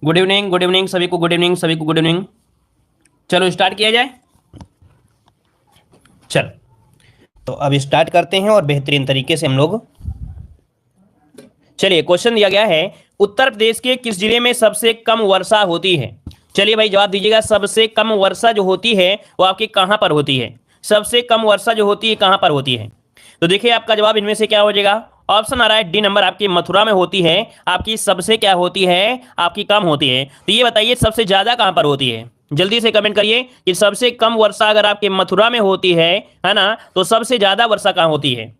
Good evening, good evening सभी को, good evening सभी को, गुड इवनिंग। चलो स्टार्ट किया जाए। चलो तो अब स्टार्ट करते हैं और बेहतरीन तरीके से हम लोग। चलिए, क्वेश्चन दिया गया है, उत्तर प्रदेश के किस जिले में सबसे कम वर्षा होती है? चलिए भाई जवाब दीजिएगा। सबसे कम वर्षा जो होती है वो आपकी कहां पर होती है? सबसे कम वर्षा जो होती है कहां पर होती है? तो देखिए आपका जवाब इनमें से क्या हो जाएगा। ऑप्शन आ रहा है डी नंबर, आपकी मथुरा में होती है। आपकी सबसे क्या होती है? आपकी कम होती है। तो ये बताइए सबसे ज्यादा कहां पर होती है? जल्दी से कमेंट करिए कि सबसे कम वर्षा अगर आपके मथुरा में होती है ना, तो सबसे ज्यादा वर्षा कहां होती है?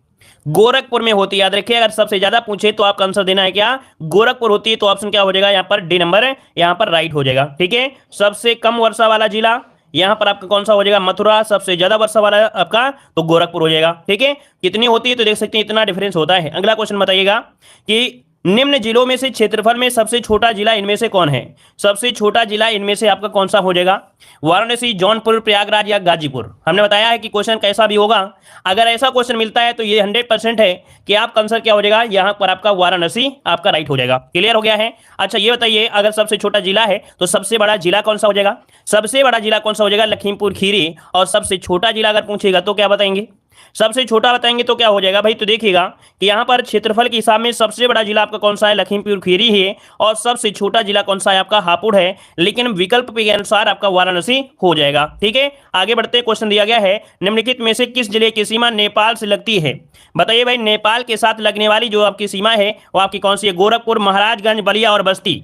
गोरखपुर में होती है। याद रखिए, अगर सबसे ज्यादा पूछे तो आपका आंसर देना है क्या? गोरखपुर होती है। तो ऑप्शन क्या हो जाएगा यहाँ पर? डी नंबर यहाँ पर राइट हो जाएगा। ठीक है, सबसे कम वर्षा वाला जिला यहाँ पर आपका कौन सा हो जाएगा? मथुरा। सबसे ज्यादा वर्षा वाला आपका तो गोरखपुर हो जाएगा। ठीक है, कितनी होती है तो देख सकते हैं इतना डिफरेंस होता है। अगला क्वेश्चन बताइएगा कि निम्न जिलों में से क्षेत्रफल में सबसे छोटा जिला इनमें से कौन है? सबसे छोटा जिला इनमें से आपका कौन सा हो जाएगा? वाराणसी, जौनपुर, प्रयागराज या गाजीपुर? हमने बताया है कि क्वेश्चन कैसा भी होगा, अगर ऐसा क्वेश्चन मिलता है तो ये 100% है कि आपका आंसर क्या हो जाएगा? यहां पर आपका वाराणसी आपका राइट हो जाएगा। क्लियर हो गया है? अच्छा ये बताइए, अगर सबसे छोटा जिला है तो सबसे बड़ा जिला कौन सा हो जाएगा? सबसे बड़ा जिला कौन सा हो जाएगा? लखीमपुर खीरी। और सबसे छोटा जिला अगर पूछेगा तो क्या बताएंगे? सबसे छोटा बताएंगे तो क्या हो जाएगा भाई? तो देखिएगा कि यहां पर क्षेत्रफल के हिसाब में सबसे बड़ा जिला आपका कौन सा है? लखीमपुर खीरी है। और सबसे छोटा जिला कौन सा है? आपका हापुड़ है। लेकिन विकल्प के अनुसार आपका वाराणसी हो जाएगा। ठीक है, आगे बढ़ते। क्वेश्चन दिया गया है, निम्नलिखित में से किस जिले की सीमा नेपाल से लगती है? बताइए भाई, नेपाल के साथ लगने वाली जो आपकी सीमा है वो आपकी कौन सी है? गोरखपुर, महाराजगंज, बलिया और बस्ती?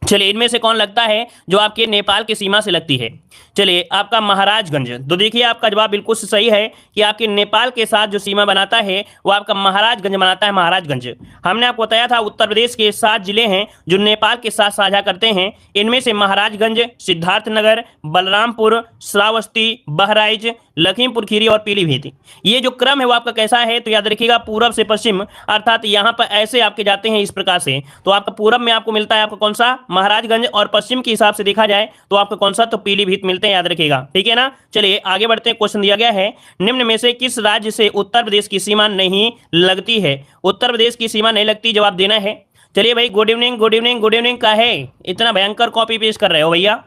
चलिए, इनमें से कौन लगता है जो आपके नेपाल की सीमा से लगती है? चलिए, आपका महाराजगंज। तो देखिए आपका जवाब बिल्कुल सही है कि आपके नेपाल के साथ जो सीमा बनाता है वो आपका महाराजगंज बनाता है। महाराजगंज हमने आपको बताया था उत्तर प्रदेश के 7 जिले हैं जो नेपाल के साथ साझा करते हैं। इनमें से महाराजगंज, सिद्धार्थनगर, बलरामपुर, श्रावस्ती, बहराइच, लखीमपुर खीरी और पीलीभीत, ये जो क्रम है वो आपका कैसा है? तो याद रखिएगा, पूरब से पश्चिम, अर्थात यहाँ पर ऐसे आपके जाते हैं इस प्रकार से। तो आपका पूरब में आपको मिलता है आपका कौन सा? महाराजगंज। और पश्चिम के हिसाब से देखा जाए तो आपका कौन सा? तो पीलीभीत मिलते हैं। याद रखिएगा, ठीक है ना। चलिए आगे बढ़ते हैं। क्वेश्चन दिया गया है, निम्न में से किस राज्य से उत्तर प्रदेश की सीमा नहीं लगती है? उत्तर प्रदेश की सीमा नहीं लगती, जवाब देना है। चलिए भाई, good evening, good evening, good evening का है, इतना भयंकर कॉपी पेस्ट कर रहे हो भैया।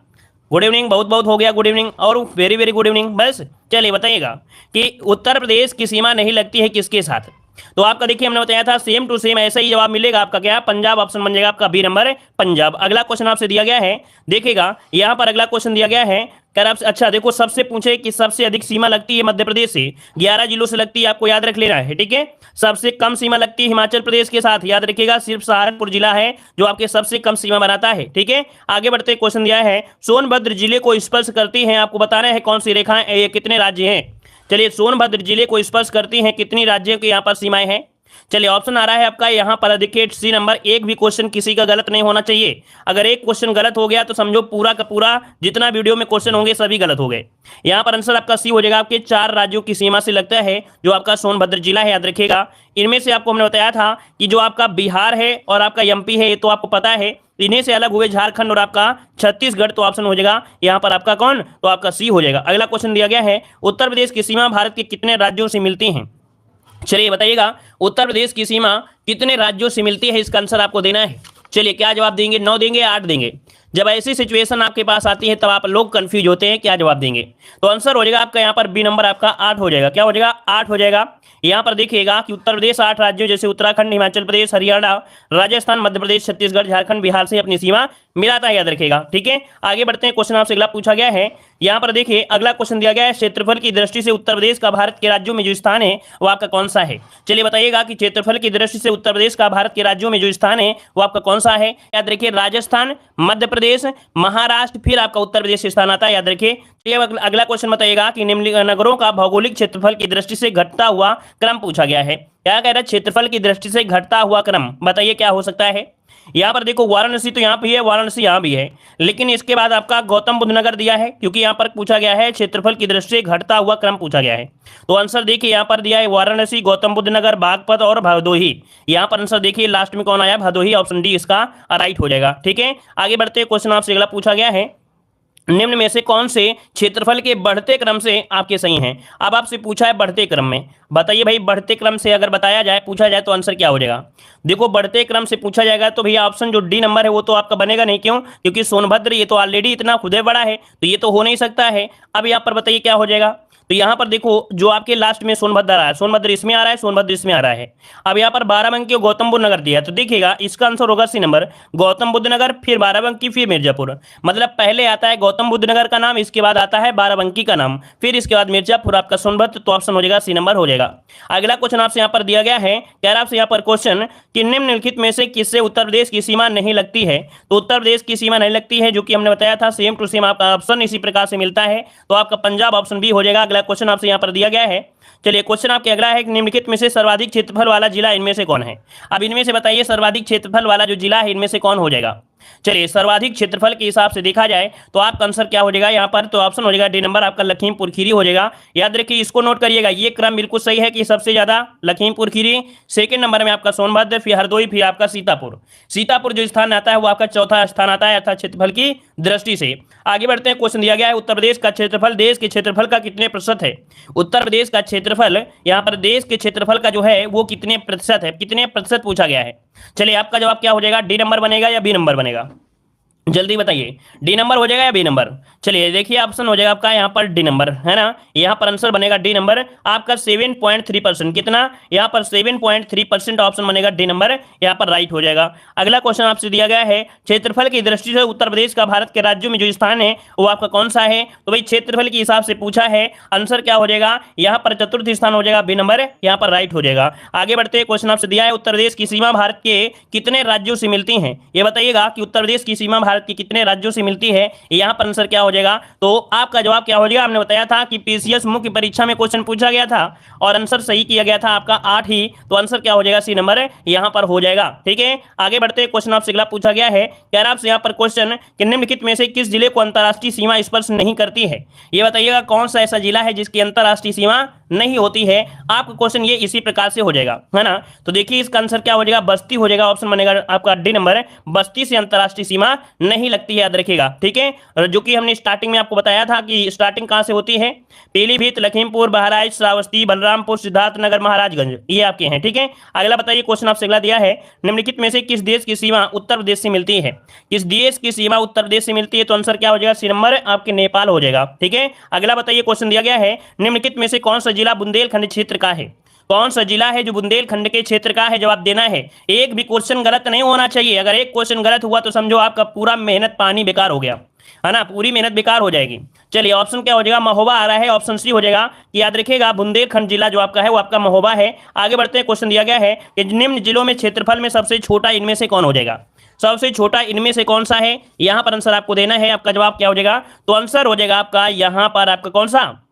गुड इवनिंग बहुत बहुत हो गया, गुड इवनिंग और वेरी वेरी गुड इवनिंग। बस चलिए बताइएगा कि उत्तर प्रदेश की सीमा नहीं लगती है किसके साथ? तो आपका देखिए हमने बताया था सेम टू सेम ऐसा ही जवाब मिलेगा आपका। क्या? पंजाब। ऑप्शन बन जाएगा आपका बी नंबर, पंजाब। अगला क्वेश्चन आपसे दिया गया है, देखिएगा यहां पर अगला क्वेश्चन दिया गया है, कर आप अच्छा देखो, सबसे पूछे कि सबसे अधिक सीमा लगती है मध्य प्रदेश से, 11 जिलों से लगती है, आपको याद रख लेना है। ठीक है, सबसे कम सीमा लगती है हिमाचल प्रदेश के साथ, याद रखिएगा सिर्फ सहारनपुर जिला है जो आपके सबसे कम सीमा बनाता है। ठीक है, आगे बढ़ते। क्वेश्चन दिया है, सोनभद्र जिले को स्पर्श करती है, आपको बताना है कौन सी रेखाएं, ये कितने राज्य हैं? चलिए, सोनभद्र जिले को स्पर्श करती हैं कितनी राज्यों की यहाँ पर सीमाएं हैं? चलिए, ऑप्शन आ रहा है आपका यहाँ पर, देखिए सी नंबर। एक भी क्वेश्चन किसी का गलत नहीं होना चाहिए। अगर एक क्वेश्चन गलत हो गया तो समझो पूरा का पूरा जितना वीडियो में क्वेश्चन होंगे सभी गलत हो गए। यहाँ पर आंसर आपका सी हो जाएगा। आपके 4 राज्यों की सीमा से लगता है जो आपका सोनभद्र जिला है। याद रखिएगा, इनमें से आपको हमने बताया था कि जो आपका बिहार है और आपका एमपी है ये तो आपको पता है, इन्हें से अलग हुए झारखंड और आपका छत्तीसगढ़। तो ऑप्शन हो जाएगा यहाँ पर आपका कौन? तो आपका सी हो जाएगा। अगला क्वेश्चन दिया गया है, उत्तर प्रदेश की सीमा भारत के कितने राज्यों से मिलती हैं? चलिए बताइएगा, उत्तर प्रदेश की सीमा कितने राज्यों से मिलती है, इसका आंसर आपको देना है। चलिए, क्या जवाब देंगे? 9 देंगे, 8 देंगे? जब ऐसी सिचुएशन आपके पास आती है तब आप लोग कंफ्यूज होते हैं क्या जवाब देंगे। तो आंसर हो जाएगा आपका यहाँ पर बी नंबर, आपका 8 हो जाएगा। क्या हो जाएगा? 8 हो जाएगा। यहाँ पर देखिएगा कि उत्तर प्रदेश 8 राज्यों जैसे उत्तराखंड, हिमाचल प्रदेश, हरियाणा, राजस्थान, मध्य प्रदेश, छत्तीसगढ़, झारखंड, बिहार से अपनी सीमा मिलाता है। याद रखिएगा, ठीक है। आगे बढ़ते हैं। क्वेश्चन आपसे अगला पूछा गया है, यहाँ पर देखिए अगला क्वेश्चन दिया गया है, क्षेत्रफल की दृष्टि से उत्तर प्रदेश का भारत के राज्यों में जो स्थान है वो आपका कौन सा है? चलिए बताइएगा कि क्षेत्रफल की दृष्टि से उत्तर प्रदेश का भारत के राज्यों में जो स्थान है वो आपका कौन सा है? याद रखिए, राजस्थान, मध्य प्रदेश, महाराष्ट्र, फिर आपका उत्तर प्रदेश स्थान आता है। याद रखिए। अगला क्वेश्चन बताइएगा कि निम्नलिखित नगरों का भौगोलिक क्षेत्रफल की दृष्टि से घटता हुआ क्रम पूछा गया है। क्या कह रहा है? क्षेत्रफल की दृष्टि से घटता हुआ क्रम, बताइए क्या हो सकता है? यहाँ पर देखो वाराणसी तो यहाँ भी है, वाराणसी यहाँ भी है, लेकिन इसके बाद आपका गौतम बुद्ध नगर दिया है, क्योंकि यहाँ पर पूछा गया है क्षेत्रफल की दृष्टि से घटता हुआ क्रम पूछा गया है। तो आंसर देखिए यहाँ पर दिया है वाराणसी, गौतम बुद्ध नगर, बागपत और भदोही। यहाँ पर आंसर देखिए लास्ट में कौन आया? भदोही। ऑप्शन डी इसका राइट हो जाएगा। ठीक है, आगे बढ़ते। क्वेश्चन आपसे अगला पूछा गया है, निम्न में से कौन से क्षेत्रफल के बढ़ते क्रम से आपके सही हैं? अब आपसे पूछा है बढ़ते क्रम में, बताइए भाई, बढ़ते क्रम से अगर बताया जाए, पूछा जाए तो आंसर क्या हो जाएगा? देखो, बढ़ते क्रम से पूछा जाएगा तो भैया ऑप्शन जो डी नंबर है वो तो आपका बनेगा नहीं। क्यों? क्योंकि सोनभद्र ये तो ऑलरेडी इतना खुदे बड़ा है, तो ये तो हो नहीं सकता है। अब यहाँ पर बताइए क्या हो जाएगा? तो यहाँ पर देखो, जो आपके लास्ट में सोनभद्र आ रहा है, सोनभद्र इसमें आ रहा है, सोनभद्र इसमें आ रहा है। अब यहाँ पर बाराबंकी और गौतम बुद्ध नगर दिया है, तो देखिएगा इसका आंसर होगा सी नंबर, गौतम बुद्ध नगर, फिर बाराबंकी, फिर मिर्जापुर। मतलब पहले आता है गौतम बुद्ध नगर का नाम, इसके बाद आता है बाराबंकी का नाम, फिर इसके बाद मिर्जापुर, आपका सोनभद्र। तो ऑप्शन हो जाएगा सी नंबर हो जाएगा। अगला क्वेश्चन आपसे यहाँ पर दिया गया है, कह रहा आपसे यहाँ पर क्वेश्चन कि निम्नलिखित में से किससे उत्तर प्रदेश की सीमा नहीं लगती है? तो उत्तर प्रदेश की सीमा नहीं लगती है, जो कि हमने बताया था, सेम टू सेम आपका ऑप्शन इसी प्रकार से मिलता है, तो आपका पंजाब ऑप्शन बी हो जाएगा। अगला क्वेश्चन आपसे यहाँ पर दिया गया है, चलिए क्वेश्चन आपके अगला है, निम्नलिखित में से सर्वाधिक क्षेत्रफल वाला जिला इनमें से कौन है? अब इनमें से बताइए सर्वाधिक क्षेत्रफल वाला जो जिला है इनमें से कौन हो जाएगा? चलिए, सर्वाधिक क्षेत्रफल के हिसाब से देखा जाए तो आपका आंसर क्या हो जाएगा यहाँ पर? तो ऑप्शन हो जाएगा डी नंबर, आपका लखीमपुर खीरी हो जाएगा। याद रखिए, इसको नोट करिएगा, ये क्रम बिल्कुल सही है कि सबसे ज्यादा लखीमपुर खीरी, सेकंड नंबर में आपका सोनभद्र, फिर हरदोई, फिर आपका सीतापुर। सीतापुर जो स्थान आता है वो आपका चौथा स्थान आता है अर्थात क्षेत्रफल की दृष्टि से। आगे बढ़ते हैं, क्वेश्चन दिया गया है, उत्तर प्रदेश का क्षेत्रफल देश के क्षेत्रफल का कितने प्रतिशत है? उत्तर प्रदेश का क्षेत्रफल यहाँ पर देश के क्षेत्रफल का जो है वो कितने प्रतिशत है, कितने प्रतिशत पूछा गया है। चलिए, आपका जवाब क्या हो जाएगा? डी नंबर बनेगा या बी नंबर बनेगा? जल्दी बताइए, डी नंबर हो जाएगा या बी नंबर? चलिए देखिए, ऑप्शन हो जाएगा आपका यहाँ पर डी नंबर, है ना। यहाँ पर आंसर बनेगा डी नंबर, आपका 7.3%। कितना? यहाँ पर 7.3% ऑप्शन बनेगा डी नंबर, यहाँ पर राइट हो जाएगा। अगला क्वेश्चन आपसे दिया गया है, क्षेत्रफल की दृष्टि से उत्तर प्रदेश का भारत के राज्यों में जो स्थान है वो आपका कौन सा है? तो भाई क्षेत्रफल के हिसाब से पूछा है, आंसर क्या हो जाएगा? यहाँ पर चतुर्थ स्थान हो जाएगा, बी नंबर, यहाँ पर राइट हो जाएगा। आगे बढ़ते, क्वेश्चन आपसे दिया है, उत्तर प्रदेश की सीमा भारत के कितने राज्यों से मिलती है? ये बताइएगा कि उत्तर प्रदेश की सीमा भारत के कितने राज्यों से मिलती है। यहाँ पर आंसर क्या हो जाएगा? तो आपका जवाब क्या हो जाएगा? हमने बताया था कि पीसीएस मुख्य परीक्षा में क्वेश्चन पूछा गया था और आंसर सही किया गया था आपका 8 ही, तो आंसर क्या हो जाएगा? सी नंबर यहाँ पर हो जाएगा। ठीक है, आगे बढ़ते, क्वेश्चन आपसे अगला पूछा गया है, कह रहा आपसे यहाँ पर क्वेश्चन कि निम्नलिखित में से किस जिले को अंतरराष्ट्रीय सीमा स्पर्श नहीं करती है? ये बताइएगा कौन सा ऐसा जिला है जिसकी अंतरराष्ट्रीय सीमा नहीं होती है। आपका क्वेश्चन ये इसी प्रकार से हो जाएगा, है ना। तो देखिए इसका आंसर क्या हो जाएगा? बस्ती हो जाएगा, ऑप्शन बनेगा आपका डी नंबर, बस्ती से अंतरराष्ट्रीय सीमा नहीं लगती है, याद रखिएगा। ठीक है, जो कि हमने स्टार्टिंग में आपको बताया था कि स्टार्टिंग कहां से होती है, पीलीभीत, लखीमपुर, बहराइच, श्रावस्ती, बलरामपुर, सिद्धार्थनगर, महाराजगंज, ये आपके हैं। ठीक है, अगला बताइए, क्वेश्चन आपसे अगला दिया है, निम्नलिखित में से किस देश की सीमा उत्तर प्रदेश से मिलती है? किस देश की सीमा उत्तर प्रदेश से मिलती है? तो आंसर क्या हो जाएगा? सी नंबर, आपके नेपाल हो जाएगा। ठीक है, अगला बताइए, क्वेश्चन दिया गया है, निम्नलिखित में से कौन सा जिला बुंदेलखंड क्षेत्र का है? कौन सा जिला है जो बुंदेलखंड के क्षेत्र का है? जवाब देना है, एक भी क्वेश्चन गलत नहीं होना चाहिए। अगर एक क्वेश्चन गलत हुआ तो समझो आपका पूरा मेहनत पानी बेकार हो गया, है ना, पूरी मेहनत बेकार हो जाएगी। चलिए, ऑप्शन क्या हो जाएगा? महोबा आ रहा है, ऑप्शन सी हो जाएगा कि याद रखिएगा बुंदेलखंड जिला जो आपका है वो आपका महोबा है। आगे बढ़ते हैं, क्वेश्चन दिया गया है कि निम्न जिलों में क्षेत्रफल में सबसे छोटा इनमें से कौन हो जाएगा? सबसे छोटा इनमें से कौन सा है? यहां पर आंसर आपको देना है, आपका जवाब क्या हो जाएगा? तो आंसर हो जाएगा आपका यहां पर आपका कौन सा?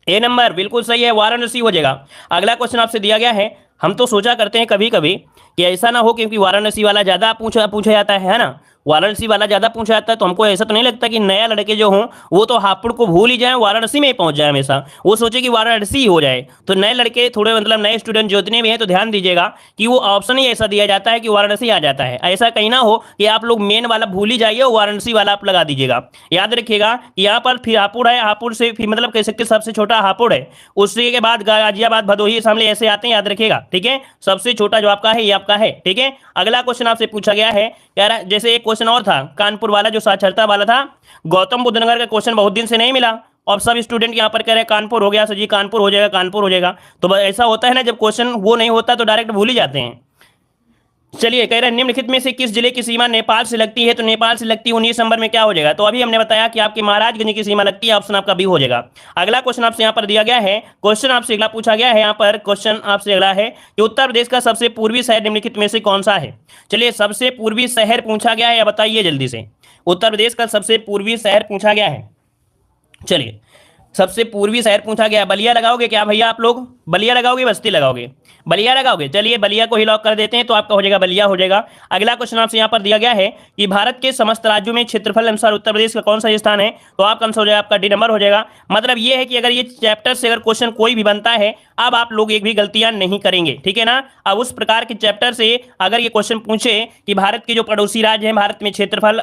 ए नंबर, बिल्कुल सही है, वाराणसी हो जाएगा। अगला क्वेश्चन आपसे दिया गया है, हम तो सोचा करते हैं कभी कभी कि ऐसा ना हो क्योंकि वाराणसी वाला ज्यादा पूछा जाता है ना, वाराणसी वाला ज्यादा पूछा जाता है, तो हमको ऐसा तो नहीं लगता कि नया लड़के जो हों वो तो हापुड़ को भूल ही जाए, वाराणसी में ही पहुंच जाए, हमेशा वो सोचे कि वाराणसी ही हो जाए। तो नए लड़के थोड़े मतलब नए स्टूडेंट जितने भी हैं तो ध्यान दीजिएगा कि वो ऑप्शन ही ऐसा दिया जाता है कि वाराणसी आ जाता है। ऐसा कहीं ना हो कि आप लोग मेन वाला भूल ही जाइए, वाराणसी वाला आप लगा दीजिएगा। याद रखिएगा यहाँ पर फिर हापुड़ है, हापुड़ से फिर मतलब कह सकते सबसे छोटा हापुड़ है, उसी के बाद गाजियाबाद, भदोही, शामली ऐसे आते हैं, याद रखिएगा। ठीक है, सबसे छोटा जो आपका है ये आपका है। ठीक है, अगला क्वेश्चन आपसे पूछा गया है, कह रहा जैसे एक क्वेश्चन और था कानपुर वाला जो साक्षरता वाला था, गौतम बुद्ध नगर का क्वेश्चन बहुत दिन से नहीं मिला और सब स्टूडेंट यहाँ पर कह रहे हैं कानपुर हो गया सर जी, कानपुर हो जाएगा, कानपुर हो जाएगा। तो ऐसा होता है ना, जब क्वेश्चन वो नहीं होता तो डायरेक्ट भूल ही जाते हैं। चलिए, कह रहे हैं निम्नलिखित में से किस जिले की सीमा नेपाल से लगती है? तो नेपाल से लगती है 19 नंबर में क्या हो जाएगा? तो अभी हमने बताया कि आपके महाराजगंज की सीमा लगती है, ऑप्शन आपका बी हो जाएगा। अगला क्वेश्चन आपसे यहाँ पर दिया गया है, क्वेश्चन आपसे अगला पूछा गया है, यहाँ पर क्वेश्चन आपसे अगला है कि उत्तर प्रदेश का सबसे पूर्वी शहर निम्नलिखित में से कौन सा है? चलिए, सबसे पूर्वी शहर पूछा गया है, बताइए जल्दी से, उत्तर प्रदेश का सबसे पूर्वी शहर पूछा गया है। चलिए, सबसे पूर्वी शहर पूछा गया, बलिया लगाओगे क्या भैया आप लोग? बलिया लगाओगे, बस्ती लगाओगे? बलिया लगाओगे। चलिए, बलिया को ही लॉक कर देते हैं, तो आपका हो जाएगा बलिया हो जाएगा। अगला क्वेश्चन आपसे यहाँ पर दिया गया है कि भारत के समस्त राज्यों में क्षेत्रफल अनुसार उत्तर प्रदेश का कौन सा स्थान है? तो आपका आंसर हो जाएगा आपका डी नंबर हो जाएगा। मतलब ये है कि अगर ये चैप्टर से अगर क्वेश्चन कोई भी बनता है, अब आप लोग एक भी गलतियां नहीं करेंगे, ठीक है ना। अब उस प्रकार के चैप्टर से अगर ये क्वेश्चन पूछे कि भारत के जो पड़ोसी राज्य हैं, भारत में क्षेत्रफल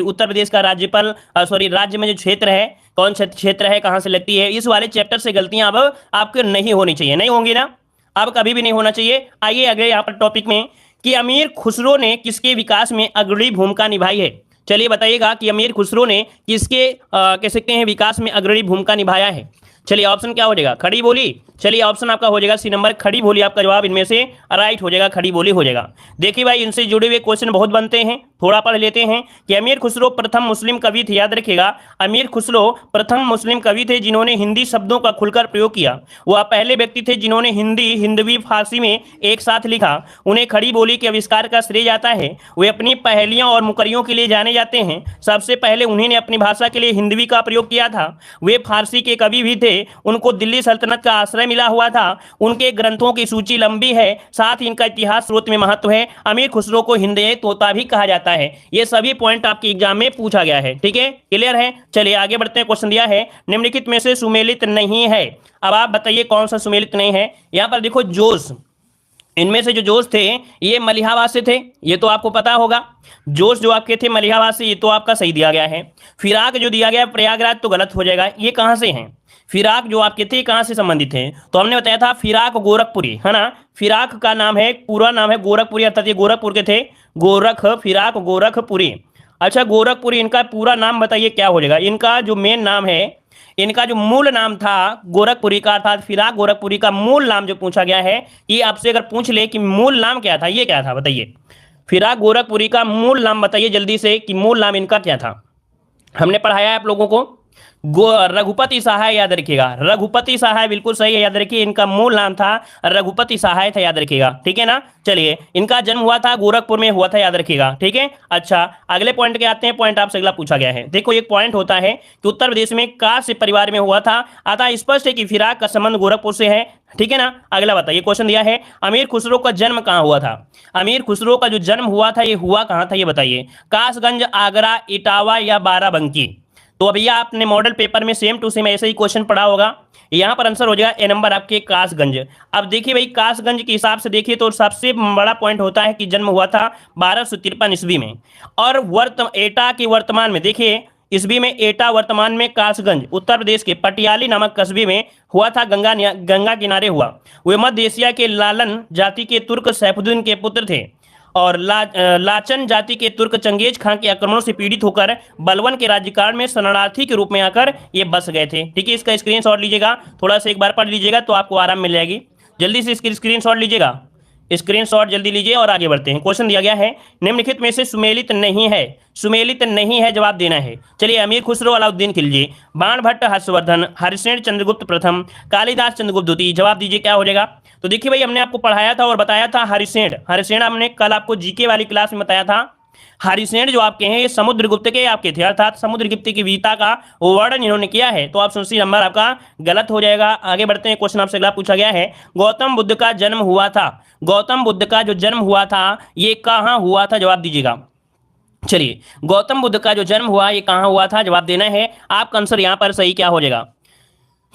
उत्तर प्रदेश का राज्यपाल राज्य में जो क्षेत्र है, कौन क्षेत्र है, कहां से लगती है, इस वाले चैप्टर से गलतियां अब आपके नहीं होनी चाहिए। चाहिए, नहीं होंगी ना, अब कभी भी नहीं होना चाहिए। आइए अगले यहाँ पर टॉपिक में कि अमीर खुसरो ने किसके विकास में अग्रणी भूमिका निभाई है। चलिए बताइएगा कि अमीर खुसरो ने किसके कह सकते हैं विकास में अग्रणी भूमिका निभाया है। चलिए ऑप्शन क्या हो जाएगा, खड़ी बोली। चलिए ऑप्शन आपका हो जाएगा सी नंबर, खड़ी बोली आपका जवाब इनमें से राइट हो जाएगा, खड़ी बोली हो जाएगा। देखिए भाई इनसे जुड़े हुए क्वेश्चन बहुत बनते हैं, थोड़ा पढ़ लेते हैं कि अमीर खुसरो प्रथम मुस्लिम कवि थे, याद रखिएगा अमीर खुसरो प्रथम मुस्लिम कवि थे जिन्होंने हिंदी शब्दों का खुलकर प्रयोग किया। वह पहले व्यक्ति थे जिन्होंने हिंदी, हिंदवी, फारसी में एक साथ लिखा। उन्हें खड़ी बोली के आविष्कार का श्रेय जाता है। वे अपनी पहेलियों और मुकरियों के लिए जाने जाते हैं। सबसे पहले उन्होंने अपनी भाषा के लिए हिंदवी का प्रयोग किया था। वे फारसी के कवि भी थे। उनको दिल्ली सल्तनत का आश्रय मिला हुआ था। उनके ग्रंथों की सूची लंबी है, साथ ही इनका इतिहास स्रोत में महत्व है। अमीर खुसरो को हिंदे तोता भी कहा जाता है। ये सभी पॉइंट आपके एग्जाम में पूछा गया है, ठीक है, क्लियर है। चलिए आगे बढ़ते हैं। क्वेश्चन दिया है निम्नलिखित में से सुमेलित नहीं है। अब आप बताइए कौन सा सुमेलित नहीं है। यहां पर देखो जोश, इनमें से जो जोश थे ये मलिहाबाद से थे, ये तो आपको पता होगा। जोश जो आपके थे मलिहाबाद से, ये तो आपका सही दिया गया है। फिराक जो दिया गया प्रयागराज, तो गलत हो जाएगा। ये कहां से हैं फिराक जो आपके थे, कहां से संबंधित हैं? तो हमने बताया था फिराक गोरखपुरी है ना। फिराक का नाम है, पूरा नाम है गोरखपुरी, अर्थात ये गोरखपुर के थे। गोरख, फिराक गोरखपुरी। अच्छा गोरखपुरी, इनका पूरा नाम बताइए क्या हो जाएगा। इनका जो मेन नाम है, इनका जो मूल नाम था गोरखपुरी का, अर्थात फिराक गोरखपुरी का मूल नाम जो पूछा गया है, ये आपसे अगर पूछ ले कि मूल नाम क्या था, ये क्या था बताइए। फिराक गोरखपुरी का मूल नाम बताइए जल्दी से कि मूल नाम इनका क्या था। हमने पढ़ाया है आप लोगों को, रघुपति सहाय, याद रखिएगा रघुपति सहाय, बिल्कुल सही है, याद रखिए इनका मूल नाम था रघुपति सहाय था, याद रखिएगा, ठीक है ना। चलिए इनका जन्म हुआ था गोरखपुर में हुआ था, याद रखिएगा, ठीक है। अच्छा अगले पॉइंट के आते हैं। पॉइंट आपसे अगला पूछा गया है। देखो एक पॉइंट होता है कि उत्तर प्रदेश में कास्य परिवार में हुआ था, अतः स्पष्ट है कि फिराक का संबंध गोरखपुर से है, ठीक है ना। अगला बताइए, क्वेश्चन दिया है अमीर खुसरो का जन्म कहां हुआ था। अमीर खुसरो का जो जन्म हुआ था ये हुआ कहां था, ये बताइए। कासगंज, आगरा, इटावा या बाराबंकी। तो भैया आपने मॉडल पेपर में सेम टू सेम ऐसे ही क्वेश्चन पढ़ा होगा। यहां पर आंसर हो जाएगा ए नंबर आपके कासगंज। अब देखिए भाई कासगंज के हिसाब से देखिए तो सबसे बड़ा पॉइंट होता है कि जन्म हुआ था 1253 ईस्वी में। और एटा के वर्तमान में देखिए ईस्वी में एटा, वर्तमान में कासगंज उत्तर प्रदेश के पटियाली नामक कस्बे में हुआ था, गंगा किनारे हुआ। वे मध्य एशिया के लालन जाति के तुर्क सैफुद्दीन के पुत्र थे और लाचन जाति के तुर्क चंगेज खां के आक्रमणों से पीड़ित होकर बलवन के राज्यकाल में शरणार्थी के रूप में आकर ये बस गए थे, ठीक है। इसका स्क्रीनशॉट लीजिएगा, थोड़ा सा एक बार पढ़ लीजिएगा तो आपको आराम मिल जाएगी। जल्दी से इसकी स्क्रीनशॉट लीजिएगा, स्क्रीनशॉट जल्दी लीजिए और आगे बढ़ते हैं। क्वेश्चन दिया गया है निम्नलिखित में से सुमेलित नहीं है। सुमेलित नहीं है जवाब देना है। चलिए अमीर खुसरो, अलाउद्दीन खिलजी, बाणभट्ट, हर्षवर्धन, हरिसेन चंद्रगुप्त प्रथम, कालिदास चंद्रगुप्त द्वितीय। जवाब दीजिए क्या हो जाएगा। तो देखिए भाई हमने आपको पढ़ाया था और बताया था हरिसेन। हरिसेन हमने कल आपको जीके वाली क्लास में बताया था। हरिसेन जो आपके हैं ये समुद्रगुप्त के आपके थे, अर्थात समुद्रगुप्त की वीरता का वर्णन इन्होंने किया है। तो ऑप्शन सी नंबर आपका गलत हो जाएगा। आगे बढ़ते हैं। क्वेश्चन आपसे अगला पूछा गया है गौतम बुद्ध का जन्म हुआ था। गौतम बुद्ध का जो जन्म हुआ था ये कहां हुआ था, जवाब दीजिएगा। चलिए गौतम बुद्ध का जो जन्म हुआ ये कहां हुआ था, जवाब देना है। आपका आंसर यहां पर सही क्या हो जाएगा।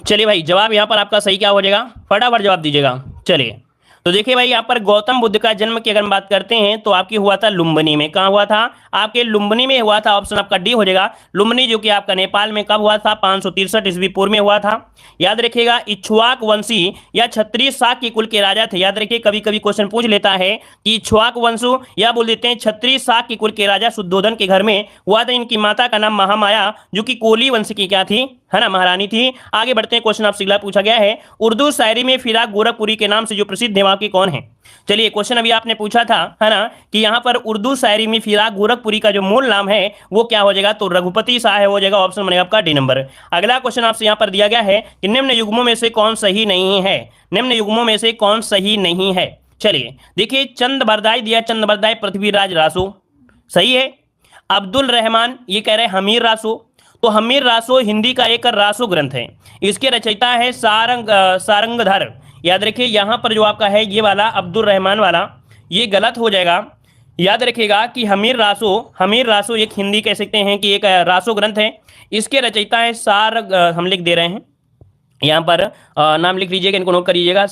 चलिए भाई जवाब यहां पर आपका सही क्या हो जाएगा, फटाफट जवाब दीजिएगा। चलिए तो देखिए भाई यहाँ पर गौतम बुद्ध का जन्म की अगर हम बात करते हैं तो आपकी हुआ था लुम्बिनी में। कहाँ हुआ था, आपके लुम्बिनी में हुआ था। ऑप्शन आपका डी हो जाएगा लुम्बिनी, जो कि आपका नेपाल में कब हुआ था, 563 ईस्वी पूर्व में हुआ था। याद रखिएगा इक्ष्वाक वंशी या क्षत्रिय शाक के कुल के राजा थे। याद रखिए कभी कभी क्वेश्चन पूछ लेता है कि इक्ष्वाक वंशु या बोल देते हैं क्षत्रिय शाक के कुल के राजा शुद्धोधन के घर में हुआ था। इनकी माता का नाम महामाया, जो कि कोली वंश की क्या थी, है ना, महारानी थी। आगे बढ़ते हैं। क्वेश्चन आपसे अगला पूछा गया है उर्दू शायरी में फिराक गोरखपुरी के नाम से जो प्रसिद्ध है वहां के कौन है। चलिए क्वेश्चन अभी आपने पूछा था, है ना, कि यहां पर उर्दू शायरी में फिराक गोरखपुरी का जो मूल नाम है वो क्या हो जाएगा, तो रघुपति सहाय हो जाएगा। ऑप्शन बनेगा आपका डी नंबर। अगला क्वेश्चन आपसे यहां पर दिया गया है कि निम्न युग्मों में से कौन सही नहीं है। निम्न युग्मों में से कौन सही नहीं है। चलिए देखिए चंद बरदाई दिया, चंद बरदाई पृथ्वीराज रासो सही है। अब्दुल रहमान ये कह रहे हैं हमीर रासो। तो हमीर रासो हिंदी का एक रासो ग्रंथ है। इसके रचयिता है सारंगधर। याद रखिए यहां पर जो आपका है ये वाला अब्दुल रहमान वाला ये गलत हो जाएगा। याद रखिएगा कि हमीर रासो एक हिंदी कह सकते हैं कि एक रासो ग्रंथ है। इसके रचयिता है हम लिख दे रहे हैं यहाँ पर नाम लिख लीजिएगा, इनको नोट कर लीजिएगा,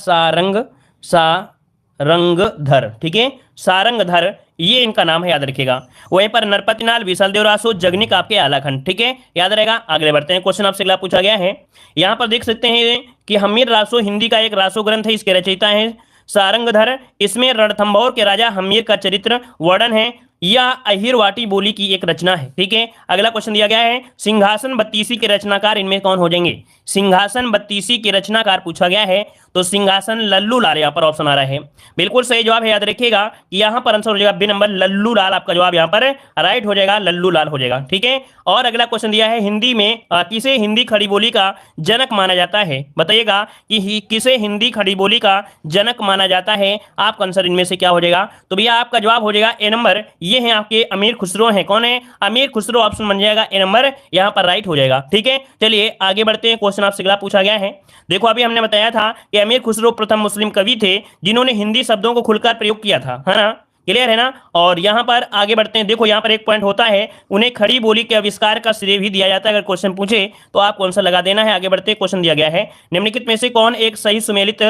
सारंगधर, ठीक है, सारंगधर ये इनका नाम है, याद रखिएगा। वहीं पर नरपतिनाल, विशालदेव रासो, जगनिक आपके आलाखंड, ठीक है, याद रहेगा। आगे बढ़ते हैं, क्वेश्चन आपसे अगला पूछा गया है। यहाँ पर देख सकते हैं कि हम्मीर रासो हिंदी का एक रासो ग्रंथ है, इसके रचयिता है सारंगधर। इसमें रणथंभौर के राजा हम्मीर का चरित्र वर्णन है। यह अहिरवाटी बोली की एक रचना है, ठीक है। अगला क्वेश्चन दिया गया है, सिंहासन बत्तीसी के रचनाकार इनमें कौन हो जाएंगे? सिंहासन बत्तीसी के रचनाकार पूछा गया है, तो सिंहासन लल्लू लाल यहाँ पर ऑप्शन आ रहा है। बिल्कुल सही जवाब है, याद रखिएगा कि यहाँ पर आंसर हो जाएगा बी नंबर, लल्लू लाल आपका जवाब यहाँ पर राइट हो जाएगा, लल्लू लाल हो जाएगा, ठीक है। और अगला क्वेश्चन दिया है, हिंदी में किसे हिंदी खड़ी बोली का जनक माना जाता है? बताइएगा कि किसे हिंदी खड़ी बोली का जनक माना जाता है। आपका आंसर इनमें से क्या हो जाएगा? तो भैया आपका जवाब हो जाएगा ए नंबर, ये हैं आपके अमीर खुसरो हैं। कौन है? अमीर खुसरो, ऑप्शन बन जाएगा ए नंबर, यहाँ पर राइट हो जाएगा, ठीक है। चलिए आगे बढ़ते हैं, क्वेश्चन आपसे अगला पूछा गया है। देखो अभी हमने बताया था कि अमीर खुसरो प्रथम मुस्लिम कवि थे जिन्होंने हिंदी शब्दों को खुलकर प्रयोग किया था, है ना, क्लियर है ना। और यहाँ पर आगे बढ़ते हैं, देखो यहाँ पर एक पॉइंट होता है, उन्हें खड़ी बोली के आविष्कार का श्रेय भी दिया जाता है। अगर क्वेश्चन पूछे तो आपको आंसर लगा देना है। आगे बढ़ते हैं, क्वेश्चन दिया गया है, निम्नलिखित में से कौन एक सही सुमेलित